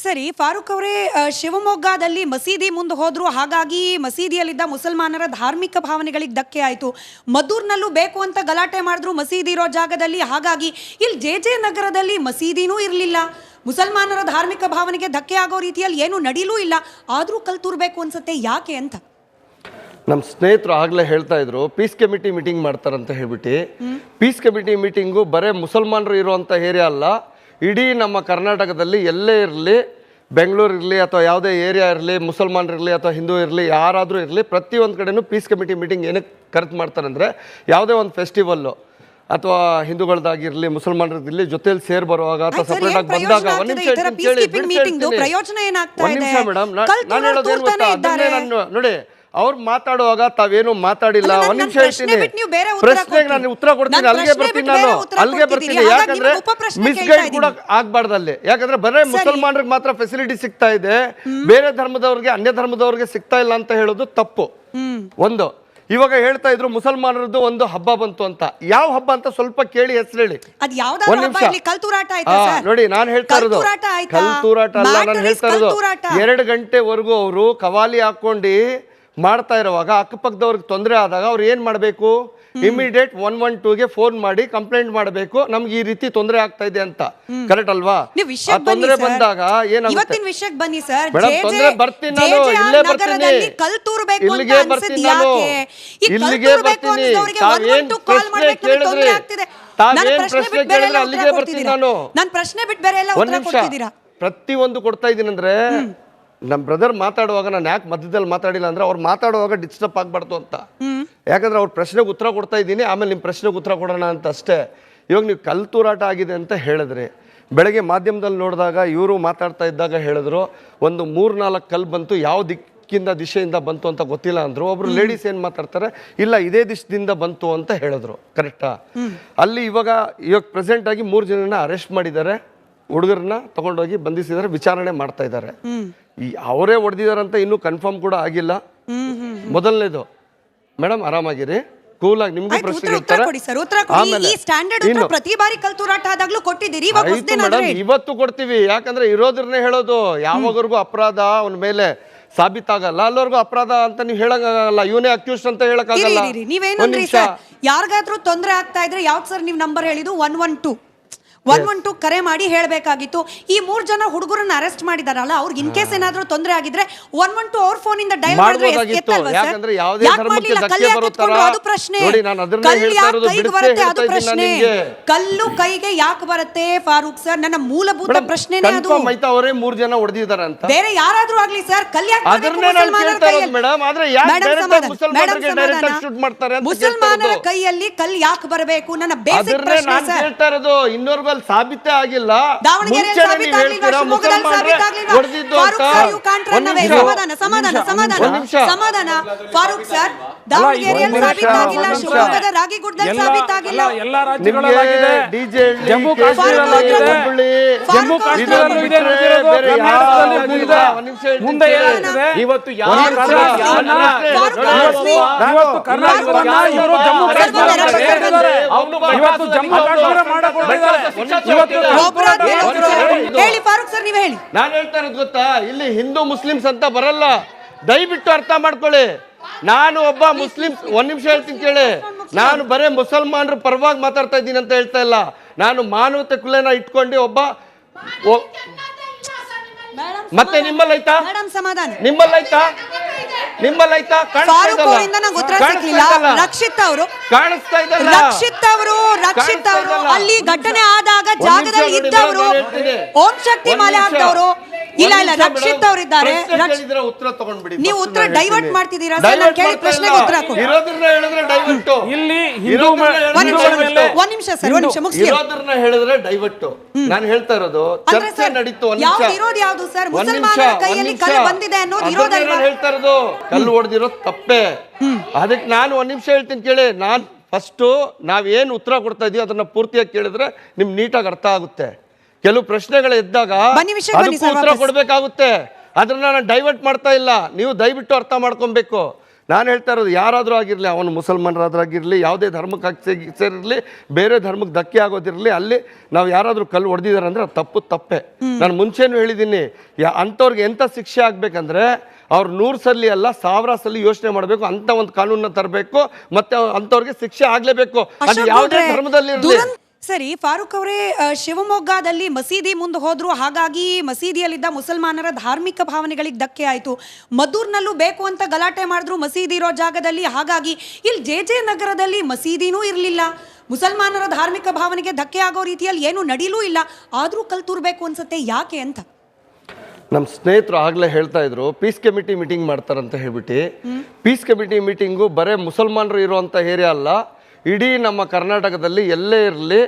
ಸರಿ, ಫಾರೂಕ್ ಅವರೇ, ಶಿವಮೊಗ್ಗದಲ್ಲಿ ಮಸೀದಿ ಮುಂದೆ ಹೋದ್ರು, ಹಾಗಾಗಿ ಮಸೀದಿಯಲ್ಲಿದ್ದ ಮುಸಲ್ಮಾನರ ಧಾರ್ಮಿಕ ಭಾವನೆಗಳಿಗೆ ಧಕ್ಕೆ ಆಯಿತು. ಮದ್ದೂರಿನಲ್ಲೂ ಬೇಕು ಅಂತ ಗಲಾಟೆ ಮಾಡಿದ್ರು ಮಸೀದಿ ಇರೋ ಜಾಗದಲ್ಲಿ, ಹಾಗಾಗಿ ಇಲ್ಲಿ ಜೆ ನಗರದಲ್ಲಿ ಮಸೀದಿನೂ ಇರಲಿಲ್ಲ, ಮುಸಲ್ಮಾನರ ಧಾರ್ಮಿಕ ಭಾವನೆಗೆ ಧಕ್ಕೆ ಆಗೋ ರೀತಿಯಲ್ಲಿ ಏನು ನಡೀಲೂ ಇಲ್ಲ, ಆದರೂ ಕಲ್ ತೂರ್ಬೇಕು ಅನ್ಸುತ್ತೆ, ಯಾಕೆ ಅಂತ? ನಮ್ಮ ಸ್ನೇಹಿತರು ಆಗಲೇ ಹೇಳ್ತಾ ಇದ್ರು ಪೀಸ್ ಕಮಿಟಿ ಮೀಟಿಂಗ್ ಮಾಡ್ತಾರಂತ ಹೇಳ್ಬಿಟ್ಟು. ಪೀಸ್ ಕಮಿಟಿ ಮೀಟಿಂಗು ಬರೇ ಮುಸಲ್ಮಾನರು ಇರುವಂಥ ಏರಿಯಾ ಅಲ್ಲ, ಇಡೀ ನಮ್ಮ ಕರ್ನಾಟಕದಲ್ಲಿ ಎಲ್ಲೇ ಇರಲಿ, ಬೆಂಗಳೂರು ಇರಲಿ ಅಥವಾ ಯಾವುದೇ ಏರಿಯಾ ಇರಲಿ, ಮುಸಲ್ಮಾನರು ಇರಲಿ ಅಥವಾ ಹಿಂದೂ ಇರಲಿ, ಯಾರಾದರೂ ಇರಲಿ, ಪ್ರತಿಯೊಂದು ಕಡೆನೂ ಪೀಸ್ ಕಮಿಟಿ ಮೀಟಿಂಗ್ ಏನಕ್ಕೆ ಕರೆಕ್ಟ್ ಮಾಡ್ತಾರೆ ಅಂದರೆ, ಯಾವುದೇ ಒಂದು ಫೆಸ್ಟಿವಲ್ಲು ಅಥವಾ ಹಿಂದೂಗಳದ್ದಾಗಿರಲಿ ಮುಸಲ್ಮಾನರದಿರಲಿ ಜೊತೆಲಿ ಸೇರ್ ಬರುವಾಗ ಅಥವಾ ಸಪರೇಟ್ ಆಗಿ ಬಂದಾಗ ಒಂದು ನಿಮಿಷ ಮೇಡಮ್, ನಾನು ಹೇಳೋದೇನು ಗೊತ್ತಾ, ಅದನ್ನೇ ನಾನು ನೋಡಿ, ಅವ್ರು ಮಾತಾಡುವಾಗ ತಾವೇನು ಮಾತಾಡಿಲ್ಲ. ಒಂದ್ ನಿಮಿಷ ಹೇಳ್ತೀನಿ, ಪ್ರಶ್ನೆಗೆ ನಾನು ಉತ್ತರ ಕೊಡ್ತೀನಿ, ಅಲ್ಲಿಗೆ ಬರ್ತೀನಿ. ಯಾಕಂದ್ರೆ ಮಿಸ್ಗೈಡ್ ಕೂಡ ಆಗ್ಬಾರ್ದು ಅಲ್ಲಿ. ಯಾಕಂದ್ರೆ ಬರೇ ಮುಸಲ್ಮಾನರಿಗೆ ಮಾತ್ರ ಫೆಸಿಲಿಟಿ ಸಿಗ್ತಾ ಇದೆ, ಬೇರೆ ಧರ್ಮದವ್ರಿಗೆ ಅನ್ಯ ಧರ್ಮದವ್ರಿಗೆ ಸಿಗ್ತಾ ಇಲ್ಲ ಅಂತ ಹೇಳೋದು ತಪ್ಪು. ಒಂದು, ಇವಾಗ ಹೇಳ್ತಾ ಇದ್ರು ಮುಸಲ್ಮಾನರದ್ದು ಒಂದು ಹಬ್ಬ ಬಂತು ಅಂತ. ಯಾವ ಹಬ್ಬ ಅಂತ ಸ್ವಲ್ಪ ಕೇಳಿ ಹೆಸರು ಹೇಳಿ. ಒಂದ್ ನಿಮಿಷ ನೋಡಿ, ನಾನು ಹೇಳ್ತಾ ಇರೋದು ಕಲ್ತೂರಾಟ ಅಲ್ಲ, ನಾನು ಹೇಳ್ತಾ ಇರೋದು 2 ಗಂಟೆವರೆಗೂ ಅವರು ಕವಾಲಿ ಹಾಕೊಂಡು ಮಾಡ್ತಾ ಇರುವಾಗ ಅಕ್ಕಪಕ್ಕದವ್ರಿಗೆ ತೊಂದರೆ ಆದಾಗ ಅವ್ರು ಏನ್ ಮಾಡ್ಬೇಕು? ಇಮಿಡಿಯೇಟ್ 112ಗೆ ಫೋನ್ ಮಾಡಿ ಕಂಪ್ಲೇಂಟ್ ಮಾಡಬೇಕು, ನಮ್ಗೆ ಈ ರೀತಿ ತೊಂದರೆ ಆಗ್ತಾ ಇದೆ ಅಂತ. ಕರೆಕ್ಟ್ ಅಲ್ವಾ? ತೊಂದರೆ ಬಂದಾಗ ಏನಾಗುತ್ತೆ ಮೇಡಮ್? ತೊಂದರೆ ಬರ್ತೀನಿ ನಾನು, ಇಲ್ಲೇ ಬರ್ತೀನಿ, ಇಲ್ಲಿಗೆ ಬರ್ತೀನಿ ನಾನು, ಇಲ್ಲಿಗೆ ಬರ್ತೀನಿ. ತಾವೇನ್ ಪ್ರಶ್ನೆ ಕೇಳಿದ್ರಿ, ತಾವೇನ್ ಪ್ರಶ್ನೆ ಕೇಳಿದ್ರೆ ಅಲ್ಲಿಗೆ ಬರ್ತೀನಿ ನಾನು. ಒಂದ್ ನಿಮಿಷ, ಪ್ರತಿಯೊಂದು ಕೊಡ್ತಾ ಇದ್ದೀನಿ ಅಂದ್ರೆ, ನಮ್ಮ ಬ್ರದರ್ ಮಾತಾಡುವಾಗ ನಾನು ಯಾಕೆ ಮಧ್ಯದಲ್ಲಿ ಮಾತಾಡಿಲ್ಲ ಅಂದ್ರೆ, ಅವ್ರು ಮಾತಾಡುವಾಗ ಡಿಸ್ಟರ್ಬ್ ಆಗ್ಬಾರ್ದು ಅಂತ. ಯಾಕಂದ್ರೆ ಅವ್ರ ಪ್ರಶ್ನೆಗೆ ಉತ್ತರ ಕೊಡ್ತಾ ಇದ್ದೀನಿ, ಆಮೇಲೆ ನಿಮ್ಮ ಪ್ರಶ್ನೆಗೆ ಉತ್ತರ ಕೊಡೋಣ ಅಂತ ಅಷ್ಟೇ. ಇವಾಗ ನೀವು ಕಲ್ತೂರಾಟ ಆಗಿದೆ ಅಂತ ಹೇಳಿದ್ರಿ. ಬೆಳಗ್ಗೆ ಮಾಧ್ಯಮದಲ್ಲಿ ನೋಡಿದಾಗ ಇವರು ಮಾತಾಡ್ತಾ ಇದ್ದಾಗ ಹೇಳಿದ್ರು ಒಂದು 3-4 ಕಲ್ಲು ಬಂತು, ಯಾವ ದಿಶೆಯಿಂದ ಬಂತು ಅಂತ ಗೊತ್ತಿಲ್ಲ ಅಂದ್ರು. ಒಬ್ರು ಲೇಡೀಸ್ ಏನ್ ಮಾತಾಡ್ತಾರೆ, ಇಲ್ಲ ಇದೇ ದಿಶದಿಂದ ಬಂತು ಅಂತ ಹೇಳಿದ್ರು. ಕರೆಕ್ಟಾ? ಅಲ್ಲಿ ಇವಾಗ ಪ್ರೆಸೆಂಟ್ ಆಗಿ 3 ಜನನ ಅರೆಸ್ಟ್ ಮಾಡಿದ್ದಾರೆ, ಹುಡುಗರನ್ನ ತಗೊಂಡೋಗಿ ಬಂಧಿಸಿದ್ದಾರೆ, ವಿಚಾರಣೆ ಮಾಡ್ತಾ ಇದ್ದಾರೆ. ಅವರೇ ಹೊಡೆದಿದಾರಂತ ಇನ್ನೂ ಕನ್ಫರ್ಮ್ ಕೂಡ ಆಗಿಲ್ಲ. ಮೊದಲನೇದು ಮೇಡಮ್, ಆರಾಮಾಗಿರಿ, ಕೂಲ್ ಆಗಿ, ನಿಮ್ಗೂ ಪ್ರಶ್ನೆ ಕೇಳ್ತಾರೆ. ಇವತ್ತು ಕೊಡ್ತೀವಿ, ಯಾಕಂದ್ರೆ ಇರೋದ್ರನ್ನೇ ಹೇಳೋದು. ಯಾವಾಗವರೆಗೂ ಅಪರಾಧ ಅವನ ಮೇಲೆ ಸಾಬೀತಾಗಲ್ಲ ಅಲ್ಲವರೆಗೂ ಅಪರಾಧ ಅಂತ ನೀವು ಹೇಳಕ್ಕಾಗಲ್ಲ. ಇವನೇ ಅಕ್ಯೂಸ್ ಅಂತ ಹೇಳಕ್ಕಾಗಲ್ಲ. ಯಾರಿಗಾದ್ರೂ ತೊಂದರೆ ಆಗ್ತಾ ಇದ್ರೆ ಯಾವ್ದು ಸರ್ ನೀವು ನಂಬರ್ ಹೇಳಿದ್ದು? 112 ಕರೆ ಮಾಡಿ ಹೇಳಬೇಕಾಗಿತ್ತು. ಈ 3 ಜನ ಹುಡುಗರನ್ನ ಅರೆಸ್ಟ್ ಮಾಡಿದಾರಲ್ಲ, ಅವ್ರಿಗೆ ಇನ್ ಕೇಸ್ ಏನಾದ್ರೂ ತೊಂದರೆ ಆಗಿದ್ರೆ 112 ಅವ್ರ ಫೋನ್ ಇಂದ ಡಯಲ್ ಮಾಡಿದ್ರೆ ಯಾಕಂದ್ರೆ ಯಾವುದೇ ಧರ್ಮಕ್ಕೆ ಧಕ್ಕೆ ಬರುತ್ತಾರ ನೋಡಿ. ನಾನು ಅದನ್ನೇ ಹೇಳ್ತಾ ಇರೋದು, ಅದು ಪ್ರಶ್ನೆ. ಕಲ್ಲು ಕೈಗೆ ಯಾಕೆ ಬರುತ್ತೆ ಫಾರೂಕ್ ಸರ್? ನನ್ನ ಮೂಲಭೂತ ಪ್ರಶ್ನೆನೇ ಅದು. ಅವರೇ 3 ಜನ ಹೊಡೆದಿದ್ದಾರೆ ಅಂತ, ಬೇರೆ ಯಾರಾದ್ರೂ ಆಗ್ಲಿ ಸರ್, ಕಲ್ಲು ಯಾಕೆ ಮುಸಲ್ಮಾನರ ಕೈಯಲ್ಲಿ ಕಲ್ಲು ಯಾಕೆ ಬರಬೇಕು? ನನ್ನ ಬೇಸಿಕ್ ಪ್ರಶ್ನೆ ಸರ್. ಹೇಳ್ತಾ ಇರೋದು ಇನ್ನೊರ್ಗು ಸಾಬೀತೆ ಆಗಿಲ್ಲ. ಜಮ್ಮು ನಾನು ಹೇಳ್ತಾ ಇರೋದು ಗೊತ್ತಾ, ಇಲ್ಲಿ ಹಿಂದೂ ಮುಸ್ಲಿಮ್ಸ್ ಅಂತ ಬರಲ್ಲ, ದಯವಿಟ್ಟು ಅರ್ಥ ಮಾಡ್ಕೊಳ್ಳಿ. ನಾನು ಒಬ್ಬ ಮುಸ್ಲಿಂ, ಒಂದ್ ನಿಮಿಷ ಹೇಳ್ತೀನಿ ಕೇಳಿ, ನಾನು ಬರೇ ಮುಸಲ್ಮಾನರ ಪರವಾಗಿ ಮಾತಾಡ್ತಾ ಇದ್ದೀನಿ ಅಂತ ಹೇಳ್ತಾ ಇಲ್ಲ. ನಾನು ಮಾನವತೆ ಕುಲೆನ ಇಟ್ಕೊಂಡು ಒಬ್ಬ. ಮತ್ತೆ ನಿಮ್ಮಲ್ಲೈತಾ? ನಿಮ್ಮಲ್ಲೈತಾ? ರಕ್ಷಿತ್ ಅವರು ಅಲ್ಲಿ ಘಟನೆ ಆದಾಗ ಜಾಗದಲ್ಲಿ ಇದ್ದವರು, ಓಂ ಶಕ್ತಿ ಮಾಲೆ ಹಾಕಿದವರು ಇಲ್ಲ, ರಕ್ಷಿತ್ ಅವರು ಇದ್ದಾರೆ. ನೀವು ಉತ್ತರ ಡೈವರ್ಟ್ ಮಾಡ್ತಿದ್ದೀರಾ ಸರ್? ನಾನು ಕೇಳಿ ಪ್ರಶ್ನೆಗೆ ಉತ್ತರ ಕೊಡಿ. ಇಲ್ಲಿ ಒಂದ್ ನಿಮಿಷ ಸರ್, ಒಂದ್ ನಿಮಿಷ ಮುಗಿಸಿ. ಹೇಳಿದ್ರೆ ಡೈವರ್ಟ್. ನಾನು ಹೇಳ್ತಾ ಇರೋದು ಚರ್ಚೆ ನಡೀತು. ಇರೋದು ಯಾವುದು ಸರ್? ಮುಸಲ್ಮಾನರ ಕೈಯಲ್ಲಿ ಕಲ್ಲು ಬಂದಿದೆ ಅನ್ನೋದು ಇರೋದಲ್ವಾ? ಹೇಳ್ತಾ ಇರೋದು ಕಲ್ಲು ಹೊಡೆದಿರೋದು ತಪ್ಪೇ. ಅದಕ್ಕೆ ನಾನು ಒಂದ್ ನಿಮಿಷ ಹೇಳ್ತೀನಿ ಕೇಳಿ. ನಾನ್ ಫಸ್ಟ್ ನಾವೇನು ಉತ್ತರ ಕೊಡ್ತಾ ಇದೀವಿ ಅದನ್ನ ಪೂರ್ತಿಯಾಗಿ ಕೇಳಿದ್ರೆ ನಿಮ್ಗೆ ನೀಟಾಗಿ ಅರ್ಥ ಆಗುತ್ತೆ. ಕೆಲವು ಪ್ರಶ್ನೆಗಳು ಇದ್ದಾಗ ಅದಕ್ಕೂ ಉತ್ತರ ಕೊಡ್ಬೇಕಾಗುತ್ತೆ. ಅದನ್ನ ನಾನು ಡೈವರ್ಟ್ ಮಾಡ್ತಾ ಇಲ್ಲ, ನೀವು ದಯವಿಟ್ಟು ಅರ್ಥ ಮಾಡ್ಕೊಬೇಕು. ನಾನು ಹೇಳ್ತಾ ಇರೋದು ಯಾರಾದರೂ ಆಗಿರಲಿ, ಅವನು ಮುಸಲ್ಮಾನರಾದ್ರಾಗಿರಲಿ, ಯಾವುದೇ ಧರ್ಮಕ್ಕೆ ಸೇರಿರಲಿ, ಬೇರೆ ಧರ್ಮಕ್ಕೆ ಧಕ್ಕೆ ಆಗೋದಿರಲಿ, ಅಲ್ಲಿ ನಾವು ಯಾರಾದರೂ ಕಲ್ಲು ಹೊಡೆದಿದ್ದಾರೆ ಅಂದರೆ ಅದು ತಪ್ಪೇ. ನಾನು ಮುಂಚೆನೂ ಹೇಳಿದ್ದೀನಿ, ಅಂಥವ್ರಿಗೆ ಎಂಥ ಶಿಕ್ಷೆ ಆಗಬೇಕಂದ್ರೆ ಅವ್ರು 100 ಸಲ ಅಲ್ಲ 1000 ಸಲ ಯೋಚನೆ ಮಾಡಬೇಕು, ಅಂತ ಒಂದು ಕಾನೂನನ್ನ ತರಬೇಕು, ಮತ್ತೆ ಅಂಥವ್ರಿಗೆ ಶಿಕ್ಷೆ ಆಗಲೇಬೇಕು, ಅದು ಯಾವುದೇ ಧರ್ಮದಲ್ಲಿ ಇರಲಿ. ಸರಿ ಫಾರೂಕ್ ಅವರೇ, ಶಿವಮೊಗ್ಗದಲ್ಲಿ ಮಸೀದಿ ಮುಂದೆ ಹೋದ್ರು, ಹಾಗಾಗಿ ಮಸೀದಿಯಲ್ಲಿದ್ದ ಮುಸಲ್ಮಾನರ ಧಾರ್ಮಿಕ ಭಾವನೆಗಳಿಗೆ ಧಕ್ಕೆ ಆಯಿತು. ಮದ್ದೂರ್ನಲ್ಲೂ ಬೇಕು ಅಂತ ಗಲಾಟೆ ಮಾಡಿದ್ರು ಮಸೀದಿ ಇರೋ ಜಾಗದಲ್ಲಿ, ಹಾಗಾಗಿ ಇಲ್ಲಿ JJ ನಗರದಲ್ಲಿ ಮಸೀದಿನೂ ಇರಲಿಲ್ಲ, ಮುಸಲ್ಮಾನರ ಧಾರ್ಮಿಕ ಭಾವನೆಗೆ ಧಕ್ಕೆ ಆಗೋ ರೀತಿಯಲ್ಲಿ ಏನು ನಡೀಲೂ ಇಲ್ಲ, ಆದರೂ ಕಲ್ತೂರ್ಬೇಕು ಅನ್ಸುತ್ತೆ, ಯಾಕೆ ಅಂತ? ನಮ್ಮ ಸ್ನೇಹಿತರು ಆಗಲೇ ಹೇಳ್ತಾ ಇದ್ರು ಪೀಸ್ ಕಮಿಟಿ ಮೀಟಿಂಗ್ ಮಾಡ್ತಾರಂತ ಹೇಳ್ಬಿಟ್ಟು. ಪೀಸ್ ಕಮಿಟಿ ಮೀಟಿಂಗು ಬರೇ ಮುಸಲ್ಮಾನರು ಇರುವಂಥ ಏರಿಯಾ ಅಲ್ಲ, ಇಡೀ ನಮ್ಮ ಕರ್ನಾಟಕದಲ್ಲಿ ಎಲ್ಲೇ ಇರಲಿ,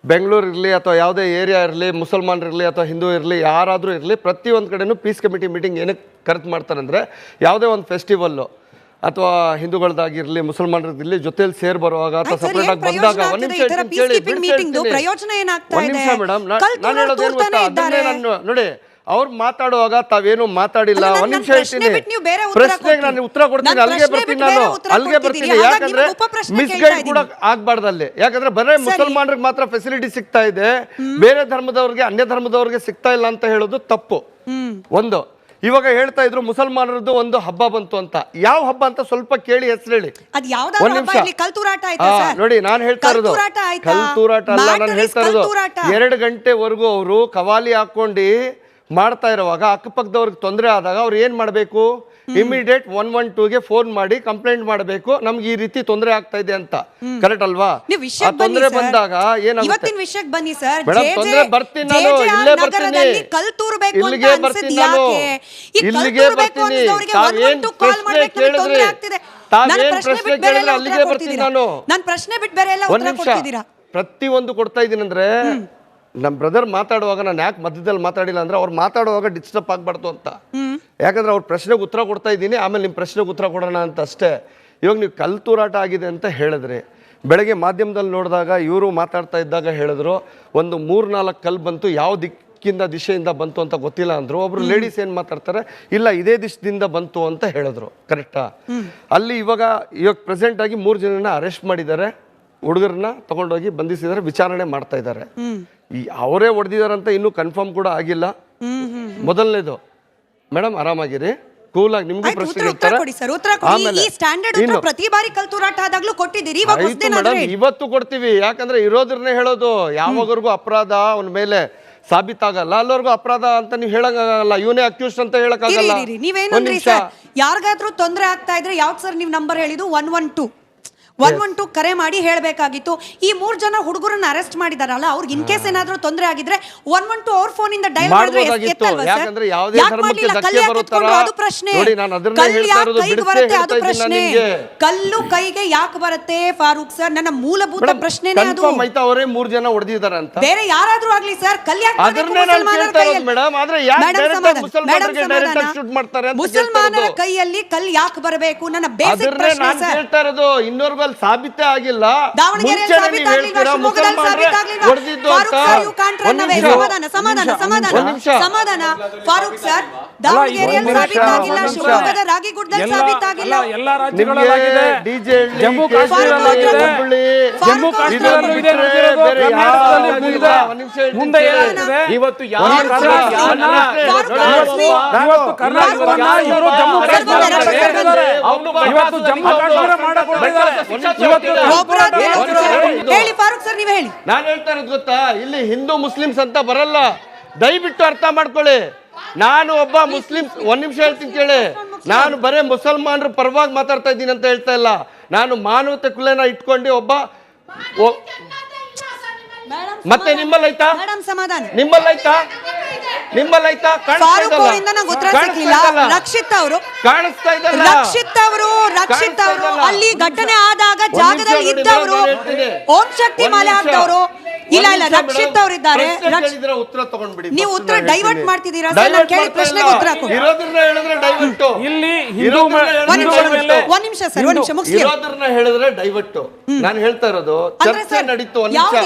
ಬೆಂಗಳೂರು ಇರಲಿ ಅಥವಾ ಯಾವುದೇ ಏರಿಯಾ ಇರಲಿ, ಮುಸಲ್ಮಾನರು ಇರಲಿ ಅಥವಾ ಹಿಂದೂ ಇರಲಿ, ಯಾರಾದರೂ ಇರಲಿ, ಪ್ರತಿಯೊಂದು ಕಡೆನೂ ಪೀಸ್ ಕಮಿಟಿ ಮೀಟಿಂಗ್ ಏನಕ್ಕೆ ಕರೆದು ಮಾಡ್ತಾರೆ ಅಂದರೆ, ಯಾವುದೇ ಒಂದು ಫೆಸ್ಟಿವಲ್ಲು ಅಥವಾ ಹಿಂದೂಗಳದ್ದಾಗಿರಲಿ ಮುಸಲ್ಮಾನರದಿರಲಿ ಜೊತೆಲಿ ಸೇರ್ ಬರುವಾಗ ಅಥವಾ ಸಪ್ರೇಟ್ ಆಗಿ ಬಂದಾಗ ಒಂದು ನಿಮಿಷ ಮೇಡಮ್, ನಾನು ಹೇಳೋದೇನು ಗೊತ್ತಾ, ಅದನ್ನೇ ನಾನು ನೋಡಿ ಅವ್ರು ಮಾತಾಡುವಾಗ ತಾವೇನು ಮಾತಾಡಿಲ್ಲ. ಒಂದ್ ನಿಮಿಷ ಹೇಳ್ತೀನಿ, ಪ್ರಶ್ನೆಗೆ ನಾನು ಉತ್ತರ ಕೊಡ್ತೀನಿ, ಅಲ್ಲಿಗೆ ಬರ್ತೀನಿ. ಯಾಕಂದ್ರೆ ಮಿಸ್ಗೈಡ್ ಕೂಡ ಆಗ್ಬಾರ್ದಲ್ಲಿ. ಯಾಕಂದ್ರೆ ಬರೇ ಮುಸಲ್ಮಾನರಿಗೆ ಮಾತ್ರ ಫೆಸಿಲಿಟಿ ಸಿಗ್ತಾ ಇದೆ, ಬೇರೆ ಧರ್ಮದವ್ರಿಗೆ ಅನ್ಯ ಧರ್ಮದವ್ರಿಗೆ ಸಿಗ್ತಾ ಇಲ್ಲ ಅಂತ ಹೇಳೋದು ತಪ್ಪು. ಒಂದು ಇವಾಗ ಹೇಳ್ತಾ ಇದ್ರು ಮುಸಲ್ಮಾನರದ್ದು ಒಂದು ಹಬ್ಬ ಬಂತು ಅಂತ, ಯಾವ ಹಬ್ಬ ಅಂತ ಸ್ವಲ್ಪ ಕೇಳಿ ಹೆಸರು ಹೇಳಿ. ಒಂದ್ ನಿಮಿಷ ನೋಡಿ, ನಾನು ಹೇಳ್ತಾ ಇರೋದು ಕಲ್ತೂರಾಟ ಅಲ್ಲ, ನಾನು ಹೇಳ್ತಾ ಇರೋದು 2 ಗಂಟೆವರೆಗೂ ಅವರು ಕವಾಲಿ ಹಾಕೊಂಡು ಮಾಡ್ತಾ ಇರುವಾಗ ಅಕ್ಕಪಕ್ಕದವ್ರಿಗೆ ತೊಂದರೆ ಆದಾಗ ಅವ್ರು ಏನ್ ಮಾಡಬೇಕು, ಇಮಿಡಿಯೇಟ್ 112ಗೆ ಫೋನ್ ಮಾಡಿ ಕಂಪ್ಲೇಂಟ್ ಮಾಡಬೇಕು, ನಮ್ಗೆ ಈ ರೀತಿ ತೊಂದರೆ ಆಗ್ತಾ ಇದೆ ಅಂತ. ಕರೆಕ್ಟ್ ಅಲ್ವಾ? ತೊಂದರೆ ಬಂದಾಗ ಏನಾಗುತ್ತೆ ಮೇಡಮ್, ತೊಂದರೆ ಬರ್ತೀನಿ ನಾನು, ಇಲ್ಲೇ ಬರ್ತೀನಿ, ಇಲ್ಲಿಗೆ ಬರ್ತೀನಿ ನಾನು, ಇಲ್ಲಿಗೆ ಬರ್ತೀನಿ. ತಾವೇನ್ ಪ್ರಶ್ನೆ ಕೇಳಿದ್ರೆ ಅಲ್ಲಿಗೆ ಬರ್ತೀನಿ ನಾನು. ಒಂದ್ ನಿಮಿಷ, ಪ್ರತಿಯೊಂದು ಕೊಡ್ತಾ ಇದ್ದೀನಿ ಅಂದ್ರೆ, ನಮ್ಮ ಬ್ರದರ್ ಮಾತಾಡುವಾಗ ನಾನು ಯಾಕೆ ಮಧ್ಯದಲ್ಲಿ ಮಾತಾಡಿಲ್ಲ ಅಂದ್ರೆ, ಅವ್ರು ಮಾತಾಡುವಾಗ ಡಿಸ್ಟರ್ಬ್ ಆಗ್ಬಾರ್ದು ಅಂತ. ಯಾಕಂದ್ರೆ ಅವ್ರ ಪ್ರಶ್ನೆಗೆ ಉತ್ತರ ಕೊಡ್ತಾ ಇದ್ದೀನಿ, ಆಮೇಲೆ ನಿಮ್ಮ ಪ್ರಶ್ನೆಗೆ ಉತ್ತರ ಕೊಡೋಣ ಅಂತ ಅಷ್ಟೇ. ಇವಾಗ ನೀವು ಕಲ್ತೂರಾಟ ಆಗಿದೆ ಅಂತ ಹೇಳಿದ್ರಿ, ಬೆಳಗ್ಗೆ ಮಾಧ್ಯಮದಲ್ಲಿ ನೋಡಿದಾಗ ಇವರು ಮಾತಾಡ್ತಾ ಇದ್ದಾಗ ಹೇಳಿದ್ರು ಒಂದು 3-4 ಕಲ್ಲು ಬಂತು, ಯಾವ ದಿಶೆಯಿಂದ ಬಂತು ಅಂತ ಗೊತ್ತಿಲ್ಲ ಅಂದ್ರು. ಒಬ್ರು ಲೇಡೀಸ್ ಏನ್ ಮಾತಾಡ್ತಾರೆ, ಇಲ್ಲ ಇದೇ ದಿಶದಿಂದ ಬಂತು ಅಂತ ಹೇಳಿದ್ರು. ಕರೆಕ್ಟಾ? ಅಲ್ಲಿ ಇವಾಗ ಪ್ರೆಸೆಂಟ್ ಆಗಿ 3 ಜನನ ಅರೆಸ್ಟ್ ಮಾಡಿದ್ದಾರೆ, ಹುಡುಗರನ್ನ ತಗೊಂಡೋಗಿ ಬಂಧಿಸಿದ್ದಾರೆ, ವಿಚಾರಣೆ ಮಾಡ್ತಾ ಇದ್ದಾರೆ. ಅವರೇ ಹೊಡೆದಿದಾರಂತ ಇನ್ನೂ ಕನ್ಫರ್ಮ್ ಕೂಡ ಆಗಿಲ್ಲ. ಮೊದಲನೇದು ಮೇಡಮ್, ಆರಾಮಾಗಿರಿ, ಕೂಲ್ ಆಗಿ, ನಿಮ್ಗೂ ಪ್ರಶ್ನೆ ಮೇಡಮ್ ಇವತ್ತು ಕೊಡ್ತೀವಿ. ಯಾಕಂದ್ರೆ ಇರೋದ್ರನ್ನೇ ಹೇಳೋದು, ಯಾವಾಗವರೆಗೂ ಅಪರಾಧ ಅವನ ಮೇಲೆ ಸಾಬೀತಾಗಲ್ಲ ಅಲ್ಲವರೆಗೂ ಅಪರಾಧ ಅಂತ ನೀವು ಹೇಳಕ್ಕಾಗಲ್ಲ, ಇವನೇ ಅಕ್ಯೂಸ್ಡ್ ಅಂತ ಹೇಳಕ್ಕಾಗಲ್ಲ. ಯಾರಿಗಾದ್ರೂ ತೊಂದರೆ ಆಗ್ತಾ ಇದ್ರೆ ಯಾವ್ದು ಸರ್ ನೀವು ನಂಬರ್ ಹೇಳಿದ್ದು? 112 ಕರೆ ಮಾಡಿ ಹೇಳಬೇಕಾಗಿತ್ತು. ಈ 3 ಜನ ಹುಡುಗರನ್ನ ಅರೆಸ್ಟ್ ಮಾಡಿದಾರಲ್ಲ, ಅವ್ರಿಗೆ ಇನ್ ಕೇಸ್ ಏನಾದ್ರೂ ತೊಂದರೆ ಆಗಿದ್ರೆ 112 ಅವ್ರ ಫೋನ್ ಇಂದ ಡಯಲ್ ಮಾಡಿದ್ರೆ ಎತ್ತಲ್ವಾ ಸರ್? ಯಾಕಂದ್ರೆ ಯಾವುದೇ ಧರ್ಮಕ್ಕೆ ಧಕ್ಕೆ ಬರುತ್ತಲ್ಲ, ಅದು ಪ್ರಶ್ನೆ. ನೋಡಿ ನಾನು ಅದನ್ನ ಹೇಳ್ತಾ ಇರೋದು, ಬಿಡಿಸಿ ಹೇಳ್ತಾ ಇದ್ದೀನಿ ನಿಮಗೆ. ಕಲ್ಲು ಕೈಗೆ ಯಾಕೆ ಬರುತ್ತೆ ಫಾರೂಕ್ ಸರ್? ನನ್ನ ಮೂಲಭೂತ ಪ್ರಶ್ನೆನೇ ಅದು. ಕನ್ಫರ್ಮ್ ಆಯ್ತಾ ಅವರೇ 3 ಜನ ಹೊಡೆದಿದ್ದಾರೆ ಅಂತ? ಬೇರೆ ಯಾರಾದ್ರೂ ಆಗ್ಲಿ ಸರ್, ಕಲ್ಲು ಯಾಕೆ ಅದನ್ನೇ ನಾನು ಹೇಳ್ತಾ ಇರೋದು ಮೇಡಮ್. ಆದ್ರೆ ಯಾಕೆ ಡೈರೆಕ್ಟ್ ಮುಸಲ್ಮಾನರಿಗೆ ಡೈರೆಕ್ಟ್ ಶೂಟ್ ಮಾಡ್ತಾರೆ ಅಂತ ಮುಸಲ್ಮಾನರ ಕೈಯಲ್ಲಿ ಕಲ್ಲು ಯಾಕೆ ಬರಬೇಕು? ನನ್ನ ಬೇಸಿಕ್ ಪ್ರಶ್ನೆ ನಾನು ಹೇಳ್ತಾ ಇರೋದು. ಇನ್ನೊರ್ಗೂ ಅಲ್ಲಿ ಸಾಬೀತೆ ಆಗಿಲ್ಲ. ಜಮ್ಮು ಕಾಶ್ಮೀರದಲ್ಲೂ ಇದೆ, ಮುಂದೆ ಇವತ್ತು ನಾನು ಹೇಳ್ತಾ ಇರೋದು ಗೊತ್ತಾ, ಇಲ್ಲಿ ಹಿಂದೂ ಮುಸ್ಲಿಮ್ಸ್ ಅಂತ ಬರಲ್ಲ, ದಯವಿಟ್ಟು ಅರ್ಥ ಮಾಡ್ಕೊಳ್ಳಿ. ನಾನು ಒಬ್ಬ ಮುಸ್ಲಿಮ್ಸ್, ಒಂದ್ ನಿಮಿಷ ಹೇಳ್ತೀನಿ ಕೇಳಿ, ನಾನು ಬರೇ ಮುಸಲ್ಮಾನರ ಪರವಾಗಿ ಮಾತಾಡ್ತಾ ಇದ್ದೀನಿ ಅಂತ ಹೇಳ್ತಾ ಇಲ್ಲ. ನಾನು ಮಾನವತೆ ಕುಲನ ಇಟ್ಕೊಂಡು ಒಬ್ಬ, ಮತ್ತೆ ನಿಮ್ಮಲ್ಲೈತಾ? ನಿಮ್ಮಲ್ಲೈತಾ? ನಿಮ್ಮಲ್ಲೈತಾ? ರಕ್ಷಿತ್ ಅವರು ಅಲ್ಲಿ ಘಟನೆ ಆದಾಗ ಜಾಗದಲ್ಲಿ ಇದ್ದವರು, ಓಂ ಶಕ್ತಿ ಮಾಲೆ ಹಾಕಿದವರು. ಇಲ್ಲ ರಕ್ಷಿತ್ ಅವರು ಇದ್ದಾರೆ. ಉತ್ತರ ತಗೊಂಡ್ಬಿಡಿ. ನೀವು ಉತ್ತರ ಡೈವರ್ಟ್ ಮಾಡ್ತಿದ್ದೀರಾ ಸರ್? ನಾನು ಕೇಳಿದ ಪ್ರಶ್ನೆಗೆ ಉತ್ತರ ಕೊಡಿ. ಇರೋದನ್ನ ಹೇಳಿದ್ರೆ ಡೈವರ್ಟ್. ಇಲ್ಲಿ ಒಂದ್ ನಿಮಿಷ ಸರ್, ಒಂದ್ ನಿಮಿಷ ಮುಗಿಸಿ. ಇರೋದನ್ನ ಹೇಳಿದ್ರೆ ಡೈವರ್ಟ್. ನಾನು ಹೇಳ್ತಾ ಇರೋದು ಚರ್ಚೆ ನಡೀತು.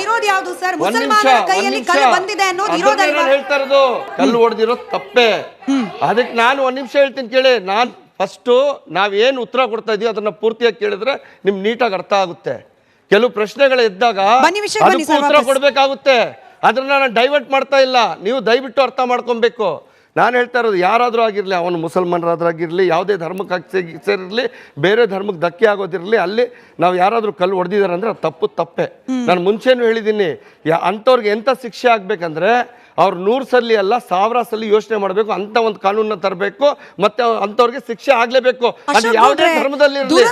ಇರೋದು ಯಾವುದು ಸರ್? ಮುಸಲ್ಮಾನರ ಕೈಯಲ್ಲಿ ಕಲ್ಲು ಬಂದಿದೆ ಅನ್ನೋದು ಇರೋದಲ್ವಾ? ಹೇಳ್ತಾ ಇರೋದು ಕಲ್ಲು ಹೊಡೆದಿರೋದು ತಪ್ಪೇ. ಅದಕ್ಕೆ ನಾನು ಒಂದ್ ನಿಮಿಷ ಹೇಳ್ತೀನಿ ಕೇಳಿ. ನಾನ್ ಫಸ್ಟು ನಾವೇನು ಉತ್ತರ ಕೊಡ್ತಾ ಇದೀವಿ ಅದನ್ನ ಪೂರ್ತಿಯಾಗಿ ಕೇಳಿದ್ರೆ ನಿಮ್ಗೆ ನೀಟಾಗಿ ಅರ್ಥ ಆಗುತ್ತೆ. ಕೆಲವು ಪ್ರಶ್ನೆಗಳು ಎದ್ದಾಗ ಅದಕ್ಕೂ ಉತ್ತರ ಕೊಡ್ಬೇಕಾಗುತ್ತೆ. ಅದನ್ನ ನಾನು ಡೈವರ್ಟ್ ಮಾಡ್ತಾ ಇಲ್ಲ, ನೀವು ದಯವಿಟ್ಟು ಅರ್ಥ ಮಾಡ್ಕೊಬೇಕು. ನಾನು ಹೇಳ್ತಾ ಇರೋದು ಯಾರಾದರೂ ಆಗಿರಲಿ, ಅವನು ಮುಸಲ್ಮಾನರಾದ್ರಾಗಿರಲಿ, ಯಾವುದೇ ಧರ್ಮಕ್ಕೆ ಸೇರಿರಲಿ, ಬೇರೆ ಧರ್ಮಕ್ಕೆ ಧಕ್ಕೆ ಆಗೋದಿರಲಿ, ಅಲ್ಲಿ ನಾವು ಯಾರಾದರೂ ಕಲ್ಲು ಹೊಡೆದಿದ್ದಾರೆ ಅಂದರೆ ಅದು ತಪ್ಪೇ. ನಾನು ಮುಂಚೆನೂ ಹೇಳಿದ್ದೀನಿ, ಅಂಥವ್ರಿಗೆ ಎಂಥ ಶಿಕ್ಷೆ ಆಗಬೇಕಂದ್ರೆ ಅವ್ರು 100 ಸಲ ಅಲ್ಲ 1000 ಸಲ ಯೋಚನೆ ಮಾಡಬೇಕು, ಅಂತ ಒಂದು ಕಾನೂನನ್ನ ತರಬೇಕು, ಮತ್ತೆ ಅಂಥವ್ರಿಗೆ ಶಿಕ್ಷೆ ಆಗಲೇಬೇಕು. ಅದು ಯಾವುದೇ ಧರ್ಮದಲ್ಲಿ ಇರಲಿ.